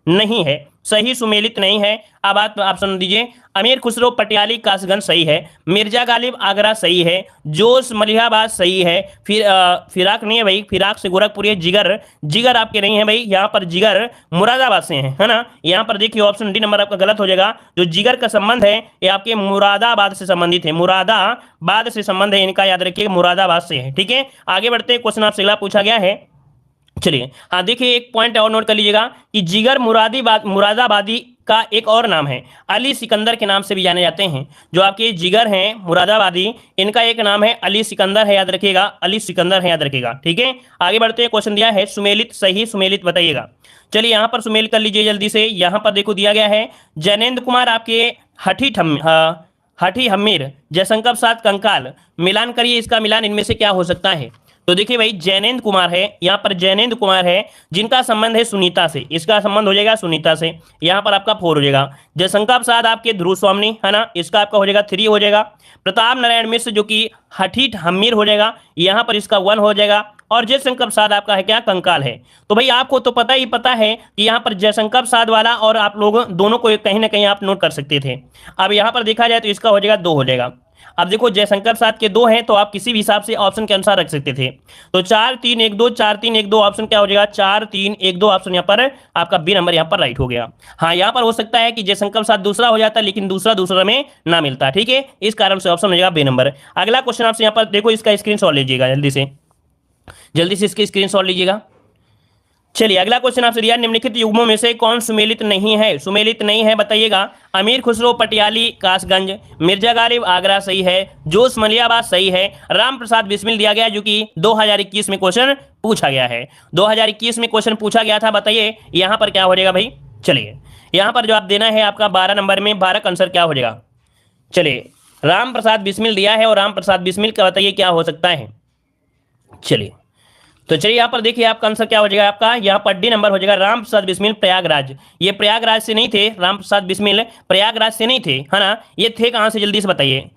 नहीं है? सही सुमेलित नहीं है। अब आप सुन दीजिए, अमीर खुसरो पटियाली कासगंज सही है, मिर्जा गालिब आगरा सही है, जोश मलिहाबाद सही है, फिर फिराक नहीं है भाई, फिराक से गोरखपुर है, जिगर, जिगर आपके नहीं है भाई, यहाँ पर जिगर मुरादाबाद से है ना। यहाँ पर देखिए ऑप्शन डी नंबर आपका गलत हो जाएगा। जो जिगर का संबंध है ये आपके मुरादाबाद से संबंधित है, मुरादाबाद से संबंध है इनका, याद रखिए मुरादाबाद से है, ठीक है। आगे बढ़ते हैं, क्वेश्चन आपसे अगला पूछा गया है। चलिए हाँ देखिए, एक पॉइंट और नोट कर लीजिएगा कि जिगर मुरादाबादी का एक और नाम है, अली सिकंदर के नाम से भी जाने जाते हैं। जो आपके जिगर हैं मुरादाबादी, इनका एक नाम है अली सिकंदर है, याद रखिएगा, अली सिकंदर है, याद रखिएगा, ठीक है। आगे बढ़ते हैं, क्वेश्चन दिया है सुमेलित, सही सुमेलित बताइएगा। चलिए यहाँ पर सुमेल कर लीजिए जल्दी से। यहाँ पर देखो दिया गया है, जैनेन्द्र कुमार आपके हठी हमीर, जयशंकर प्रसाद कंकाल, मिलान करिए, इसका मिलान इनमें से क्या हो सकता है? तो देखिए भाई जैनेन्द्र कुमार है, यहाँ पर जैनेन्द्र कुमार है जिनका संबंध है सुनीता से, इसका संबंध हो जाएगा सुनीता से, यहाँ पर आपका 4 हो जाएगा। जयशंकर प्रसाद आपके ध्रुव स्वामी है ना, इसका आपका हो जाएगा 3 हो जाएगा। प्रताप नारायण मिश्र जो कि हठीठ हमीर हो जाएगा, यहाँ पर इसका 1 हो जाएगा। और जयशंकर प्रसाद आपका है क्या? कंकाल है। तो भाई आपको तो पता है कि यहाँ पर जयशंकर प्रसाद वाला और आप लोग दोनों को कहीं ना कहीं आप नोट कर सकते थे। अब यहाँ पर देखा जाए तो इसका हो जाएगा 2 हो जाएगा। अब देखो जयशंकर प्रसाद के 2 हैं, तो आप किसी भी हिसाब से ऑप्शन के अनुसार रख सकते थे। तो 4 3 1 2, 4 3 1 2 ऑप्शन क्या हो जाएगा? 4 3 1 2 ऑप्शन यहाँ पर आपका बी नंबर यहाँ पर राइट हो गया। हाँ यहाँ पर हो सकता है कि जयशंकर प्रसाद दूसरा हो जाता, लेकिन दूसरा में ना मिलता, ठीक है, इस कारण से ऑप्शन हो जाएगा बी नंबर। अगला क्वेश्चन आपसे यहाँ पर देखो, इसका स्क्रीनशॉट लीजिएगा जल्दी से इसके स्क्रीनशॉट लीजिएगा। चलिए अगला क्वेश्चन आपसे दिया, निम्नलिखित युग्मों में से कौन सुमेलित नहीं है? सुमेलित नहीं है बताइएगा। अमीर खुसरो पटियाली कासगंज, मिर्जा गालिब आगरा सही है, जोश मलियाबाद सही है, राम प्रसाद बिस्मिल दिया गया जो कि 2021 में क्वेश्चन पूछा गया है। 2021 में क्वेश्चन पूछा गया था, बताइए यहाँ पर क्या हो जाएगा भाई? चलिए यहाँ पर जो आप देना है आपका 12 नंबर में 12 का आंसर क्या हो जाएगा? चलिए राम प्रसाद बिस्मिल दिया है, और राम प्रसाद बिस्मिल का बताइए क्या हो सकता है? चलिए तो चलिए यहाँ पर देखिए आपका आंसर क्या हो जाएगा, आपका यहाँ पर डी नंबर हो जाएगा, राम प्रसाद बिस्मिल प्रयागराज। ये प्रयागराज से नहीं थे, राम प्रसाद बिस्मिल प्रयागराज से नहीं थे, है ना। ये थे कहाँ से जल्दी से बताइए?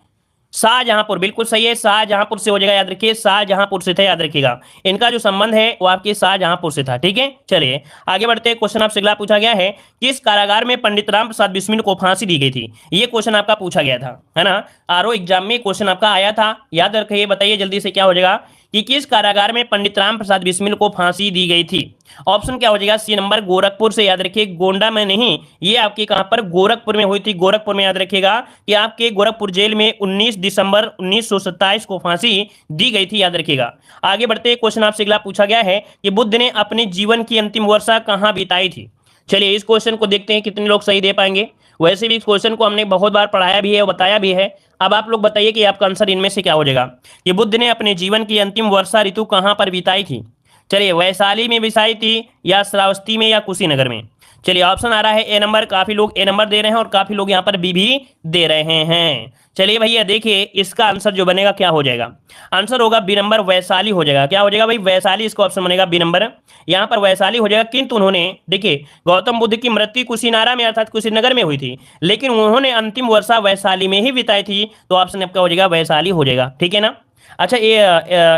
शाहजहांपुर, बिल्कुल सही है, शाहजहांपुर से हो जाएगा, याद रखिए शाहजहांपुर से थे, याद रखिएगा। इनका जो संबंध है वो आपके शाहजहांपुर से था, ठीक है। चलिए आगे बढ़ते हैं, क्वेश्चन आपसे अगला पूछा गया है, किस कारागार में पंडित राम प्रसाद बिस्मिल को फांसी दी गई थी? ये क्वेश्चन आपका पूछा गया था, है ना, आरओ एग्जाम में क्वेश्चन आपका आया था, याद रखिए। बताइए जल्दी से क्या हो जाएगा कि किस कारागार में पंडित राम प्रसाद बिस्मिल को फांसी दी गई थी? ऑप्शन क्या हो जाएगा? सी नंबर, गोरखपुर से, याद रखिए, गोंडा में नहीं, ये आपके कहां पर? गोरखपुर में हुई थी, गोरखपुर में, याद रखिएगा कि आपके गोरखपुर जेल में 19 दिसंबर 1927 को फांसी दी गई थी, याद रखिएगा। आगे बढ़ते क्वेश्चन आपसे अगला पूछा गया है कि बुद्ध ने अपने जीवन की अंतिम वर्षा कहां बिताई थी? चलिए इस क्वेश्चन को देखते हैं कितने लोग सही दे पाएंगे। वैसे भी इस क्वेश्चन को हमने बहुत बार पढ़ाया भी है और बताया भी है। अब आप लोग बताइए कि आपका आंसर इनमें से क्या हो जाएगा। कि बुद्ध ने अपने जीवन की अंतिम वर्षा ऋतु कहां पर बिताई थी? चलिए वैशाली में बिताई थी, या श्रावस्ती में, या कुशीनगर में? चलिए ऑप्शन आ रहा है ए नंबर, काफी लोग ए नंबर दे रहे हैं और काफी लोग यहाँ पर बी भी दे रहे हैं। चलिए भैया देखिए इसका आंसर जो बनेगा क्या हो जाएगा? आंसर होगा बी नंबर, वैशाली हो जाएगा। क्या हो जाएगा भाई? वैशाली, इसका ऑप्शन बनेगा बी नंबर, यहाँ पर वैशाली हो जाएगा। किंतु उन्होंने देखिए गौतम बुद्ध की मृत्यु कुशीनारा में अर्थात कुशीनगर में हुई थी, लेकिन उन्होंने अंतिम वर्षा वैशाली में ही बिताई थी, तो ऑप्शन आपका हो जाएगा वैशाली हो जाएगा, ठीक है ना। अच्छा ये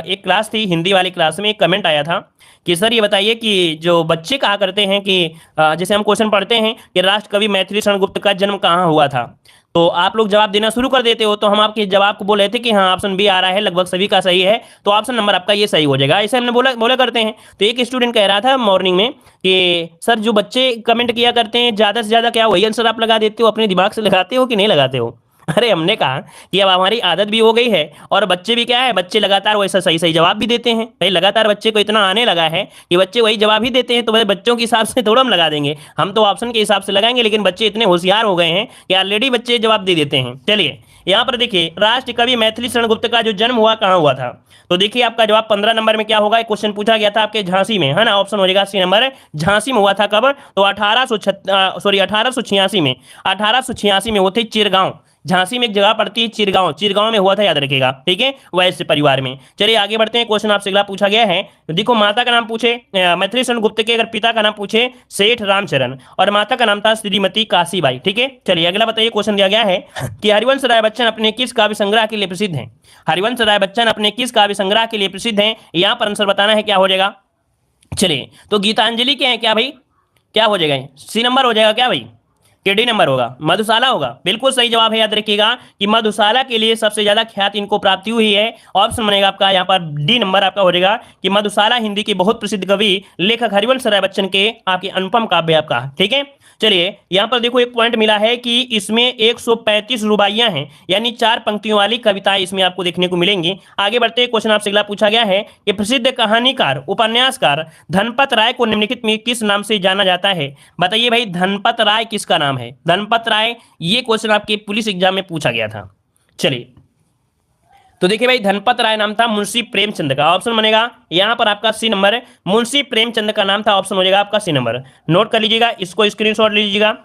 एक क्लास थी हिंदी वाली क्लास में, एक कमेंट आया था कि सर ये बताइए कि जो बच्चे कहा करते हैं कि जैसे हम क्वेश्चन पढ़ते हैं कि राष्ट्र कवि मैथिली शरण गुप्त का जन्म कहाँ हुआ था, तो आप लोग जवाब देना शुरू कर देते हो, तो हम आपके जवाब को बोल रहे थे कि हाँ ऑप्शन बी आ रहा है, लगभग सभी का सही है, तो ऑप्शन नंबर आपका ये सही हो जाएगा, ऐसे हमने बोला बोला करते हैं। तो एक स्टूडेंट कह रहा था मॉर्निंग में कि सर जो बच्चे कमेंट किया करते हैं ज़्यादा से ज़्यादा क्या वही आंसर आप लगा देते हो, अपने दिमाग से लगाते हो कि नहीं लगाते हो? अरे हमने कहा कि अब हमारी आदत भी हो गई है और बच्चे भी क्या है, बच्चे लगातार वैसा सही सही जवाब भी देते हैं भाई, लगातार बच्चे को इतना आने लगा है कि बच्चे वही जवाब ही देते हैं, तो भाई बच्चों के हिसाब से थोड़ा हम लगा देंगे, हम तो ऑप्शन के हिसाब से लगाएंगे, लेकिन बच्चे इतने होशियार हो गए हैं कि ऑलरेडी बच्चे जवाब दे देते हैं। चलिए यहाँ पर देखिए, राष्ट्र कवि मैथिली शरण गुप्त का जो जन्म हुआ कहाँ हुआ था? तो देखिए आपका जवाब 15 नंबर में क्या होगा, एक क्वेश्चन पूछा गया था आपके झांसी में, है ना, ऑप्शन हो जाएगा सी नंबर, झांसी में हुआ था। कब? तो 1886 में, 1886 में वो थे चिरगांव, झांसी में एक जगह पड़ती है चिरगांव, चिरगांव में हुआ था, याद रखिएगा, ठीक है, वैश्य परिवार में। चलिए आगे बढ़ते हैं, क्वेश्चन आपसे अगला पूछा गया है, देखो माता का नाम पूछे मैथिली शरण गुप्त के, अगर पिता का नाम पूछे सेठ रामचरण और माता का नाम था श्रीमती काशीबाई, ठीक है। चलिए अगला बताइए, क्वेश्चन दिया गया है कि हरिवंश राय बच्चन अपने किस काव्य संग्रह के लिए प्रसिद्ध हैं? हरिवंश राय बच्चन अपने किस काव्य संग्रह के लिए प्रसिद्ध हैं? यहाँ पर आंसर बताना है, क्या हो जाएगा? चलिए तो गीतांजलि के हैं क्या भाई, क्या हो जाएगा? सी नंबर हो जाएगा क्या भाई, के डी नंबर होगा? मधुशाला होगा, बिल्कुल सही जवाब है, याद रखिएगा कि मधुशाला के लिए सबसे ज्यादा ख्याति इनको प्राप्ति हुई है। ऑप्शन बनेगा आपका यहाँ पर डी नंबर आपका हो जाएगा कि मधुशाला हिंदी के बहुत प्रसिद्ध कवि लेखक हरिवंश राय बच्चन के आपके अनुपम काव्य आपका, ठीक है। चलिए यहाँ पर देखो एक पॉइंट मिला है कि इसमें 135 रुबाइयां हैं, यानी 4 पंक्तियों वाली कविताएं इसमें आपको देखने को मिलेंगी। आगे बढ़ते हैं, क्वेश्चन आपसे अगला पूछा गया है कि प्रसिद्ध कहानीकार उपन्यासकार धनपत राय को निम्नलिखित में किस नाम से जाना जाता है? बताइए भाई, धनपत राय किसका नाम है? धनपत राय, ये क्वेश्चन आपके पुलिस एग्जाम में पूछा गया था। चलिए तो देखिए भाई, धनपत राय नाम था मुंशी प्रेमचंद का, ऑप्शन बनेगा यहां पर आपका सी नंबर, मुंशी प्रेमचंद का नाम था, ऑप्शन हो जाएगा आपका सी नंबर। नोट कर लीजिएगा, इसको स्क्रीनशॉट लीजिएगा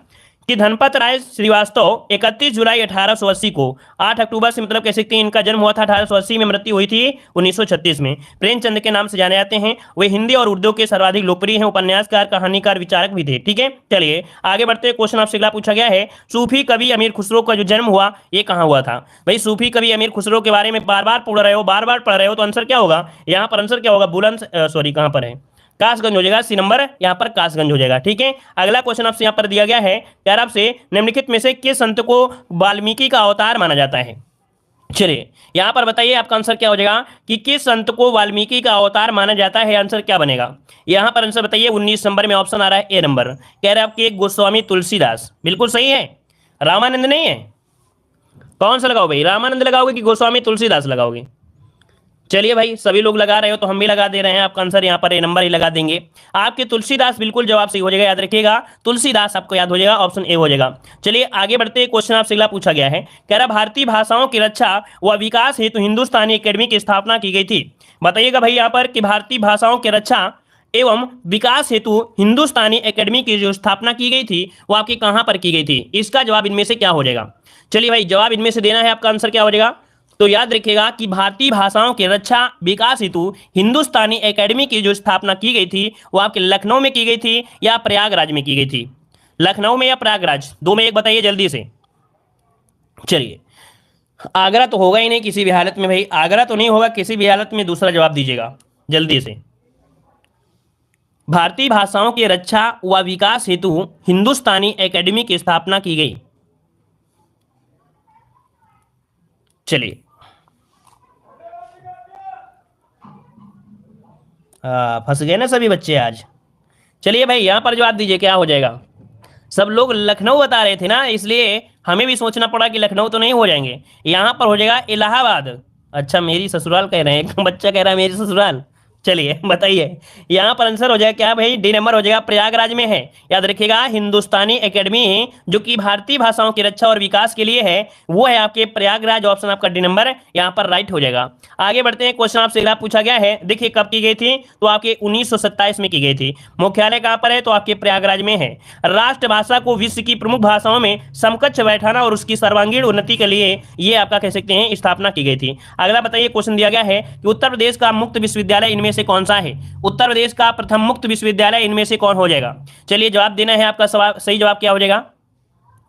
कि धनपत राय श्रीवास्तव 31 जुलाई 1880 को, 8 अक्टूबर से मतलब कह सकते हैं इनका जन्म हुआ था 1880 में, मृत्यु हुई थी 1936 में, प्रेमचंद के नाम से जाने जाते हैं। वे हिंदी और उर्दू के सर्वाधिक लोकप्रिय हैं, उपन्यासकार, कहानीकार, विचारक भी थे, ठीक है। चलिए आगे बढ़ते हैं, क्वेश्चन आपसे अगला पूछा गया है, सूफी कवि अमीर खुसरो का जो जन्म हुआ ये कहाँ हुआ था? भाई सूफी कवि अमीर खुसरो के बारे में बार बार पढ़ रहे हो, बार बार पढ़ रहे हो, तो आंसर क्या होगा यहाँ पर? आंसर क्या होगा? बुलंद सॉरी कहाँ पर है, कासगंज हो जाएगा, सी नंबर यहाँ पर कासगंज हो जाएगा, ठीक है। अगला क्वेश्चन आपसे यहाँ पर दिया गया है, यार आपसे निम्नलिखित में से किस संत को वाल्मीकि का अवतार माना जाता है? चलिए यहाँ पर बताइए आपका आंसर क्या हो जाएगा कि किस संत को वाल्मीकि का अवतार माना जाता है, आंसर क्या बनेगा? यहाँ पर आंसर बताइए, 19 नंबर में ऑप्शन आ रहा है ए नंबर, कह रहे हैं आपके गोस्वामी तुलसीदास, बिल्कुल सही है, रामानंद नहीं है। कौन सा लगाओ भाई, रामानंद लगाओगे कि गोस्वामी तुलसीदास लगाओगे? चलिए भाई सभी लोग लगा रहे हो तो हम भी लगा दे रहे हैं, आपका आंसर यहाँ पर ए नंबर ही लगा देंगे। आपके तुलसीदास बिल्कुल जवाब सही हो जाएगा, याद रखिएगा, तुलसीदास आपको याद हो जाएगा, ऑप्शन ए हो जाएगा। चलिए आगे बढ़ते हैं, क्वेश्चन आपसे अगला पूछा गया है, कह रहा भारतीय भाषाओं की रक्षा व विकास हेतु हिंदुस्तानी एकेडमी की स्थापना की गई थी। बताइएगा भाई यहाँ पर कि भारतीय भाषाओं की रक्षा एवं विकास हेतु हिंदुस्तानी एकेडमी की जो स्थापना की गई थी वो आपकी कहाँ पर की गई थी? इसका जवाब इनमें से क्या हो जाएगा? चलिए भाई जवाब इनमें से देना है, आपका आंसर क्या हो जाएगा? तो याद रखिएगा कि भारतीय भाषाओं की रक्षा विकास हेतु हिंदुस्तानी एकेडमी की जो स्थापना की गई थी वो आपके लखनऊ में की गई थी या प्रयागराज में की गई थी? लखनऊ में या प्रयागराज, दो में एक बताइए जल्दी से। चलिए आगरा तो होगा ही नहीं किसी भी हालत में भाई, आगरा तो नहीं होगा किसी भी हालत में, दूसरा जवाब दीजिएगा जल्दी से। भारतीय भाषाओं की रक्षा व विकास हेतु हिंदुस्तानी एकेडमी की स्थापना की गई। चलिए फंस गए ना सभी बच्चे आज। चलिए भाई यहां पर जवाब दीजिए, क्या हो जाएगा? सब लोग लखनऊ बता रहे थे ना, इसलिए हमें भी सोचना पड़ा कि लखनऊ तो नहीं हो जाएंगे, यहां पर हो जाएगा इलाहाबाद। अच्छा मेरी ससुराल कह रहे हैं, एक बच्चा कह रहा है मेरी ससुराल। चलिए बताइए यहाँ पर आंसर हो जाएगा क्या भाई? डी नंबर हो जाएगा, प्रयागराज में है। याद रखिएगा हिंदुस्तानी एकेडमी जो कि भारतीय भाषाओं की रक्षा और विकास के लिए है वो है आपके प्रयागराज, ऑप्शन आपका डी नंबर यहाँ पर राइट हो जाएगा। आगे बढ़ते हैं, क्वेश्चन आपसे अगला पूछा गया है, देखिए कब की गई थी? तो आपके 1927 में की गई थी। मुख्यालय कहाँ पर है? तो आपके प्रयागराज में है। राष्ट्रभाषा को विश्व की प्रमुख भाषाओं में समकक्ष बैठाना और उसकी सर्वांगीण उन्नति के लिए ये आपका कह सकते हैं स्थापना की गई थी। अगला बताइए, क्वेश्चन दिया गया है कि उत्तर प्रदेश का मुक्त विश्वविद्यालय इनमें से कौन सा है? उत्तर प्रदेश का प्रथम मुक्त विश्वविद्यालय इनमें से कौन हो जाएगा? चलिए जवाब देना है, आपका सवाल सही जवाब क्या हो जाएगा?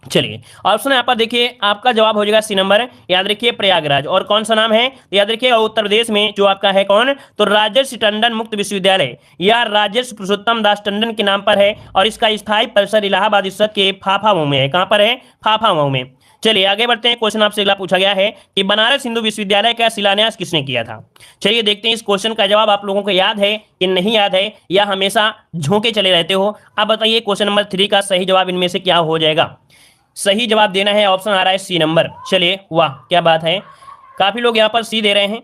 चलिए ऑप्शन यहाँ पर देखिए, आपका जवाब हो जाएगा सी नंबर, याद रखिए प्रयागराज। और कौन सा नाम है याद रखिए उत्तर प्रदेश में जो आपका है कौन? तो राजर्षि टंडन मुक्त विश्वविद्यालय या राजर्षि पुरुषोत्तम दास टंडन के नाम पर है और इसका स्थायी परिसर इलाहाबाद रिसर्च के फाफा मऊ में है। कहां पर है? फाफा मऊ में। चलिए आगे बढ़ते हैं। क्वेश्चन आपसे अगला पूछा गया है कि बनारस हिंदू विश्वविद्यालय का शिलान्यास किसने किया था। चलिए देखते हैं इस क्वेश्चन का जवाब आप लोगों को याद है कि नहीं याद है, या हमेशा झोंके चले रहते हो। अब बताइए क्वेश्चन नंबर 3 का सही जवाब इनमें से क्या हो जाएगा। सही जवाब देना है, ऑप्शन आ रहा है सी नंबर। चलिए वाह क्या बात है, काफी लोग यहाँ पर सी दे रहे हैं।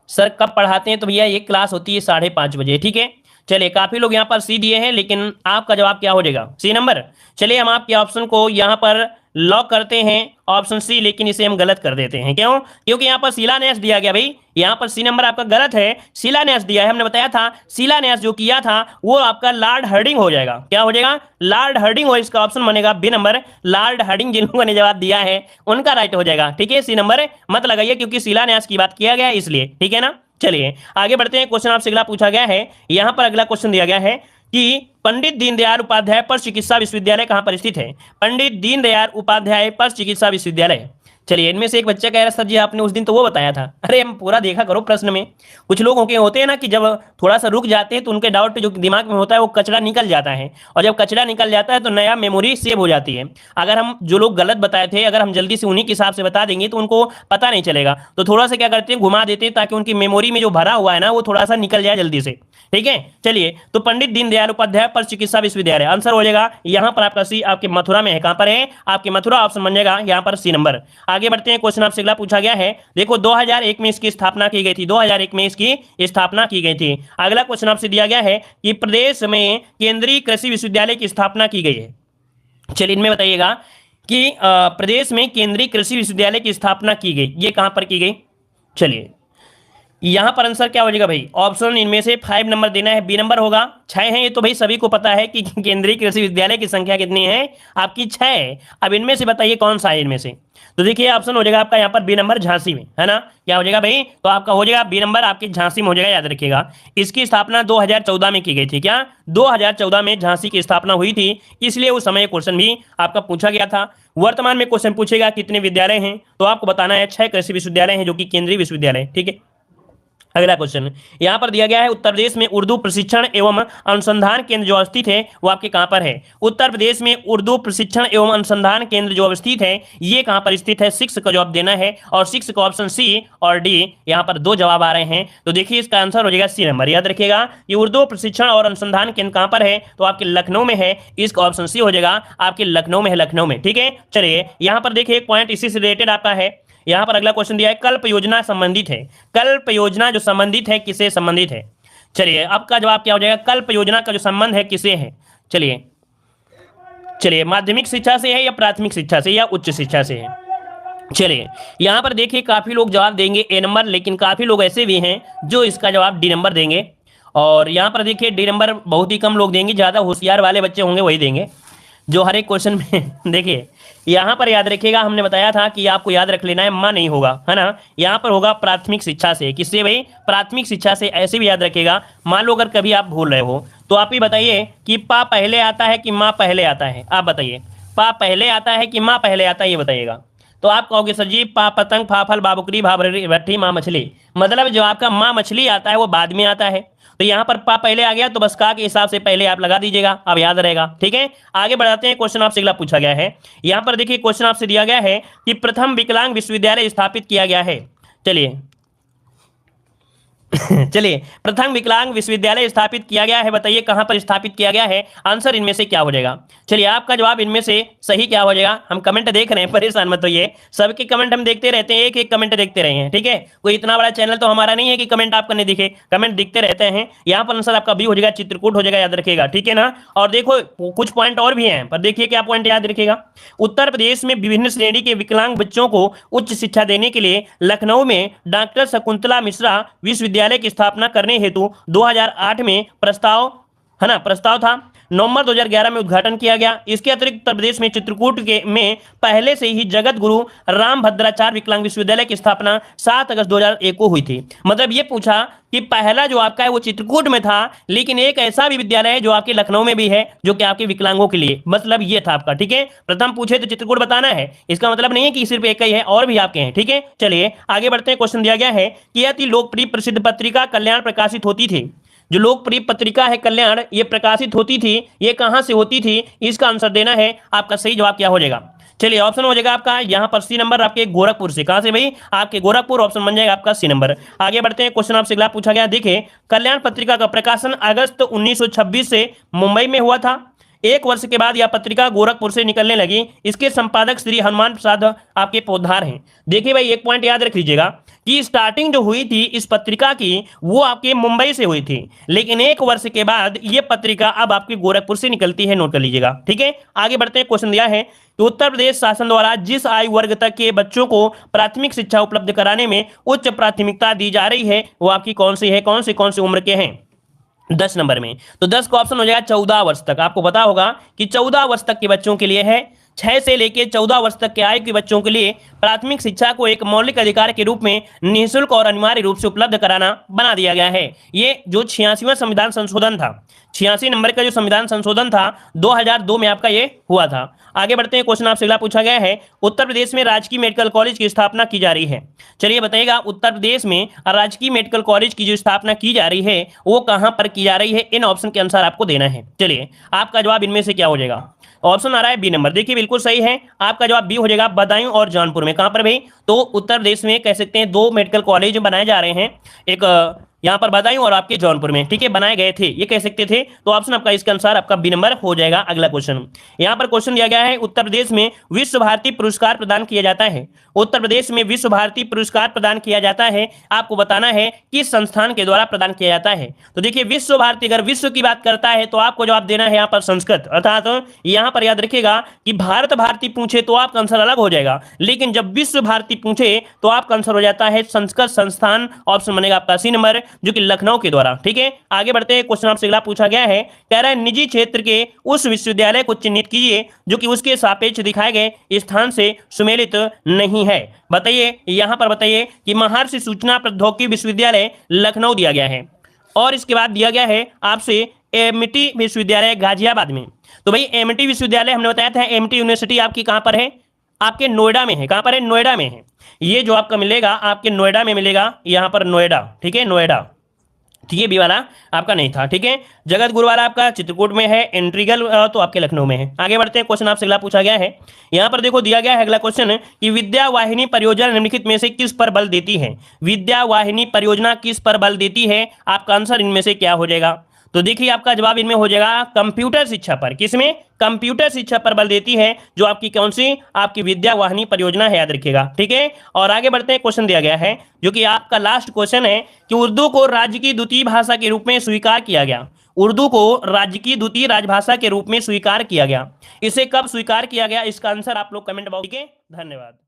सर कब पढ़ाते हैं, तो भैया ये क्लास होती है 5:30 बजे, ठीक है। चलिए काफी लोग यहाँ पर सी दिए हैं, लेकिन आपका जवाब क्या हो जाएगा, सी नंबर। चलिए हम आपके ऑप्शन को यहाँ पर लॉक करते हैं, ऑप्शन सी, लेकिन इसे हम गलत कर देते हैं। क्यों? क्योंकि यहाँ पर शिलान्यास दिया गया भाई, यहाँ पर सी नंबर आपका गलत है, शिलान्यास दिया है। हमने बताया था शिलान्यास जो किया था वो आपका लॉर्ड हार्डिंग हो जाएगा। क्या हो जाएगा, लॉर्ड हार्डिंग, और इसका ऑप्शन बनेगा बी नंबर, लॉर्ड हार्डिंग। जिन लोगों ने जवाब दिया है उनका राइट हो जाएगा, ठीक है। सी नंबर मत लगाइए क्योंकि शिलान्यास की बात किया गया है इसलिए, ठीक है ना। चलिए आगे बढ़ते हैं। क्वेश्चन आपसे अगला पूछा गया है, यहां पर अगला क्वेश्चन दिया गया है कि पंडित दीनदयाल उपाध्याय पशु चिकित्सा विश्वविद्यालय कहां पर स्थित है। पंडित दीनदयाल उपाध्याय पशु चिकित्सा विश्वविद्यालय। चलिए इनमें से एक बच्चा कह रहा सर जी आपने उस दिन तो वो बताया था। अरे हम पूरा देखा करो प्रश्न में। कुछ लोगों के होते हैं ना कि जब थोड़ा सा रुक जाते हैं तो उनके डाउट जो दिमाग में होता है वो कचरा निकल जाता है, और जब कचरा निकल जाता है तो नया मेमोरी सेव हो जाती है। अगर हम जो लोग गलत बताए थे अगर हम जल्दी से उन्हीं के हिसाब से बता देंगे तो उनको पता नहीं चलेगा, तो थोड़ा सा क्या करते हैं घुमा देते हैं ताकि उनकी मेमोरी में जो भरा हुआ है ना वो थोड़ा सा निकल जाए जल्दी से, ठीक है। चलिए तो पंडित दीनदयाल उपाध्याय पशु चिकित्सा विश्वविद्यालय आंसर हो जाएगा यहाँ पर आपका सी, आपके मथुरा में है। कहां पर है, आपके मथुरा, ऑप्शन बन जाएगा यहाँ पर सी नंबर। आगे बढ़ते हैं। क्वेश्चन आपसे अगला पूछा गया है, देखो 2001 में इसकी स्थापना की गई थी, 2001 में इसकी स्थापना की गई थी। अगला क्वेश्चन आपसे दिया गया है कि प्रदेश में केंद्रीय कृषि विश्वविद्यालय की स्थापना की गई है। चलिए इनमें बताइएगा कि प्रदेश में केंद्रीय कृषि विश्वविद्यालय की स्थापना की गई, ये कहां पर की गई। चलिए यहां पर आंसर क्या हो जाएगा भाई, ऑप्शन इनमें से 5 नंबर देना है, बी नंबर होगा। 6 है ये तो भाई सभी को पता है कि केंद्रीय कृषि विश्वविद्यालय की संख्या कितनी है, आपकी 6 है। अब इनमें से बताइए कौन सा है इनमें से, तो देखिए ऑप्शन हो जाएगा आपका यहाँ पर बी नंबर, झांसी में, है ना। क्या हो जाएगा भाई, तो आपका हो जाएगा बी नंबर, आपकी झांसी में हो जाएगा, याद रखिएगा। इसकी स्थापना 2014 में की गई थी। क्या 2014 में झांसी की स्थापना हुई थी, इसलिए उस समय क्वेश्चन भी आपका पूछा गया था। वर्तमान में क्वेश्चन पूछेगा कितने विद्यालय हैं, तो आपको बताना है 6 कृषि विश्वविद्यालय हैं जो कि केंद्रीय विश्वविद्यालय, ठीक है। अगला क्वेश्चन यहां पर दिया गया है, उत्तर प्रदेश में उर्दू प्रशिक्षण एवं अनुसंधान केंद्र जो स्थित है वो आपके कहां पर है। उत्तर प्रदेश में उर्दू प्रशिक्षण एवं अनुसंधान केंद्र जो स्थित है ये कहां पर स्थित है, 6 का जवाब देना है, और 6 का ऑप्शन सी और डी, यहां पर 2 जवाब आ रहे हैं। तो देखिए इसका आंसर हो जाएगा सी नंबर। याद रखिएगा ये उर्दू प्रशिक्षण और अनुसंधान केंद्र कहां पर है, तो आपके लखनऊ में है। इसका ऑप्शन सी हो जाएगा, आपके लखनऊ में है, लखनऊ में, ठीक है। चलिए यहां पर देखिए एक पॉइंट इसी से रिलेटेड आपका है। यहां पर अगला क्वेश्चन दिया है, कल्प योजना संबंधित है। कल्प योजना जो संबंधित है किससे संबंधित है। चलिए आपका जवाब क्या हो जाएगा, कल्प योजना का जो संबंध है किससे है। चलिए माध्यमिक शिक्षा से है या प्राथमिक शिक्षा से या उच्च शिक्षा से है। चलिए यहां पर देखिए काफी लोग जवाब देंगे ए नंबर, लेकिन काफी लोग ऐसे भी हैं जो इसका जवाब डी नंबर देंगे, और यहां पर देखिए डी नंबर बहुत ही कम लोग देंगे, ज्यादा होशियार वाले बच्चे होंगे वही देंगे जो हर एक क्वेश्चन में देखिए यहां पर याद रखिएगा, हमने बताया था कि आपको याद रख लेना है, मां नहीं होगा, है ना। यहां पर होगा प्राथमिक शिक्षा से। किससे भाई, प्राथमिक शिक्षा से। ऐसे भी याद रखिएगा, मान लो अगर कभी आप भूल रहे हो तो आप ही बताइए कि पा पहले आता है कि मां पहले आता है। आप बताइए पा पहले आता है कि मां पहले आता है, ये बताइएगा। तो आप कहोगे सर जी पा पतंग फा फल बाबुकरी भा भट्टी मां मछली, मतलब जो आपका मां मछली आता है वो बाद में आता है। तो यहां पर पा पहले आ गया तो बस का के हिसाब से पहले आप लगा दीजिएगा, अब याद रहेगा, ठीक है। आगे बढ़ाते हैं। क्वेश्चन आपसे अगला पूछा गया है, यहां पर देखिए क्वेश्चन आपसे दिया गया है कि प्रथम विकलांग विश्वविद्यालय स्थापित किया गया है। चलिए चलिए प्रथम विकलांग विश्वविद्यालय स्थापित किया गया है, बताइए कहां पर स्थापित किया गया है, आंसर इनमें से क्या हो जाएगा। चलिए आपका जवाब इनमें से सही क्या हो जाएगा। हम कमेंट देख रहे हैं, परेशान मत होइए, सबके कमेंट हम देखते रहते हैं, एक एक कमेंट देखते रहे हैं, ठीक है। कोई इतना बड़ा चैनल तो हमारा नहीं है कि कमेंट आपको नहीं दिखे, कमेंट दिखते रहते हैं। यहाँ पर आंसर आपका बी हो जाएगा, चित्रकूट हो जाएगा, याद रखिएगा, ठीक है ना। और देखो कुछ पॉइंट और भी हैं, पर देखिए क्या पॉइंट याद रखिएगा। उत्तर प्रदेश में विभिन्न श्रेणी के विकलांग बच्चों को उच्च शिक्षा देने के लिए लखनऊ में डॉक्टर शकुंतला मिश्रा विश्वविद्यालय की स्थापना करने हेतु 2008 में प्रस्ताव था। नवंबर 2011 में उद्घाटन किया गया। इसके अतिरिक्त उत्तर प्रदेश में चित्रकूट में पहले से ही जगत गुरु राम भद्राचार्य विकलांग विश्वविद्यालय की स्थापना 7 अगस्त 2001 को हुई थी। मतलब ये पूछा कि पहला जो आपका है वो चित्रकूट में था, लेकिन एक ऐसा भी विद्यालय है जो आपके लखनऊ में भी है जो कि आपके विकलांगों के लिए, मतलब ये था आपका, ठीक है। प्रथम पूछे तो चित्रकूट बताना है, इसका मतलब नहीं है कि सिर्फ एक ही है, और भी आपके हैं, ठीक है। चलिए आगे बढ़ते हैं। क्वेश्चन दिया गया है कि अति लोकप्रिय प्रसिद्ध पत्रिका कल्याण प्रकाशित होती थी। जो लोकप्रिय पत्रिका है कल्याण, ये प्रकाशित होती थी, ये कहां से होती थी, इसका आंसर देना है। आपका सही जवाब क्या हो जाएगा। चलिए ऑप्शन हो जाएगा आपका यहाँ पर सी नंबर आपके गोरखपुर से। कहां से भाई? आपके गोरखपुर, ऑप्शन बन जाएगा आपका सी नंबर। आगे बढ़ते हैं, क्वेश्चन आपसे अगला पूछा गया, देखिए कल्याण पत्रिका का प्रकाशन अगस्त 1926 से मुंबई में हुआ था। एक वर्ष के बाद यह पत्रिका गोरखपुर से निकलने लगी। इसके संपादक श्री हनुमान प्रसाद आपके पोद्दार हैं। देखिए भाई एक पॉइंट याद रख लीजिएगा कि स्टार्टिंग जो हुई थी इस पत्रिका की वो आपके मुंबई से हुई थी, लेकिन एक वर्ष के बाद ये पत्रिका अब आपके गोरखपुर से निकलती है, नोट कर लीजिएगा। ठीक है, आगे बढ़ते हैं, क्वेश्चन दिया है कि उत्तर प्रदेश शासन द्वारा जिस आयु वर्ग तक के बच्चों को प्राथमिक शिक्षा उपलब्ध कराने में उच्च प्राथमिकता दी जा रही है वो आपकी कौन सी है? कौन सी उम्र के हैं? 10 नंबर में। तो 10 का ऑप्शन हो जाएगा 14 वर्ष तक। आपको पता होगा कि 14 वर्ष तक के बच्चों के लिए है, 6 से लेकर 14 वर्ष तक के आयु के बच्चों के लिए प्राथमिक शिक्षा को एक मौलिक अधिकार के रूप में निःशुल्क और अनिवार्य रूप से उपलब्ध कराना बना दिया गया है। ये जो 86वां संविधान संशोधन था, 86 नंबर का जो संविधान संशोधन था 2002 में आपका ये हुआ था। आगे बढ़ते हैं, क्वेश्चन आपसे अगला पूछा गया है, उत्तर प्रदेश में राजकीय मेडिकल कॉलेज की स्थापना की जा रही है। चलिए बताइएगा, उत्तर प्रदेश में राजकीय मेडिकल कॉलेज की जो स्थापना की जा रही है वो कहां पर की जा रही है? इन ऑप्शन के अनुसार आपको देना है। चलिए आपका जवाब इनमें से क्या हो जाएगा? ऑप्शन आ रहा है बी नंबर। देखिए बिल्कुल सही है, आपका जवाब बी हो जाएगा, बदायूं और जौनपुर में। कहां पर भाई? तो उत्तर प्रदेश में कह सकते हैं 2 मेडिकल कॉलेज बनाए जा रहे हैं, एक यहाँ पर बदायूं और आपके जौनपुर में। ठीक है, बनाए गए थे, ये कह सकते थे। तो ऑप्शन आपका इसके अनुसार आपका बी नंबर हो जाएगा। अगला क्वेश्चन, यहाँ पर क्वेश्चन दिया गया है, उत्तर प्रदेश में विश्व भारती पुरस्कार प्रदान किया जाता है। उत्तर प्रदेश में विश्व भारती पुरस्कार प्रदान किया जाता है, आपको बताना है किस संस्थान के द्वारा प्रदान किया जाता है। तो देखिए विश्व भारती अगर विश्व की बात करता है तो आपको जवाब देना है यहाँ पर संस्कृत, अर्थात यहाँ पर याद रखिएगा कि भारत भारती पूछे तो आपका आंसर अलग हो जाएगा, लेकिन जब विश्व भारती पूछे तो आपका आंसर हो जाता है संस्कृत संस्थान। ऑप्शन बनेगा आपका सी नंबर, जो कि लखनऊ के द्वारा। ठीक है, आगे बढ़ते हैं, क्वेश्चन आपसे अगला पूछा गया है, कह रहा है निजी क्षेत्र के उस विश्वविद्यालय को चिन्हित कीजिए जो कि उसके सापेक्ष दिखाए गए स्थान से सुमेलित नहीं है। बताइए, यहां पर बताइए कि महर्षि सूचना प्रौद्योगिकी विश्वविद्यालय लखनऊ दिया गया है और इसके बाद दिया गया है आपसे एमटी विश्वविद्यालय गाजियाबाद में। तो भाई एमटी विश्वविद्यालय हमने बताया था, एमटी यूनिवर्सिटी आपकी कहां पर है? आपके नोएडा में है। कहां पर है? नोएडा में है। ये जो आपका मिलेगा आपके नोएडा में मिलेगा, यहां पर नोएडा। ठीक है, नोएडा। ठीक है, बी वाला आपका नहीं था। ठीक है, जगत गुरु वाला आपका चित्रकूट में है, इंट्रीगल तो आपके लखनऊ में है। आगे बढ़ते हैं, क्वेश्चन आपसे अगला पूछा गया है, यहाँ पर देखो दिया गया है अगला क्वेश्चन कि विद्या वाहिनी परियोजना निम्नलिखित में से किस पर बल देती है? विद्या वाहिनी परियोजना किस पर बल देती है? आपका आंसर इनमें से क्या हो जाएगा? तो देखिए आपका जवाब इनमें हो जाएगा कंप्यूटर शिक्षा पर। किसमें? कंप्यूटर शिक्षा पर बल देती है, जो आपकी कौन सी? आपकी विद्या वाहिनी परियोजना है, याद रखिएगा। ठीक है, और आगे बढ़ते हैं, क्वेश्चन दिया गया है जो कि आपका लास्ट क्वेश्चन है कि उर्दू को राज्य की द्वितीय भाषा के रूप में स्वीकार किया गया। उर्दू को राज्य की द्वितीय राजभाषा के रूप में स्वीकार किया गया, इसे कब स्वीकार किया गया? इसका आंसर आप लोग कमेंट बॉक्स में। धन्यवाद।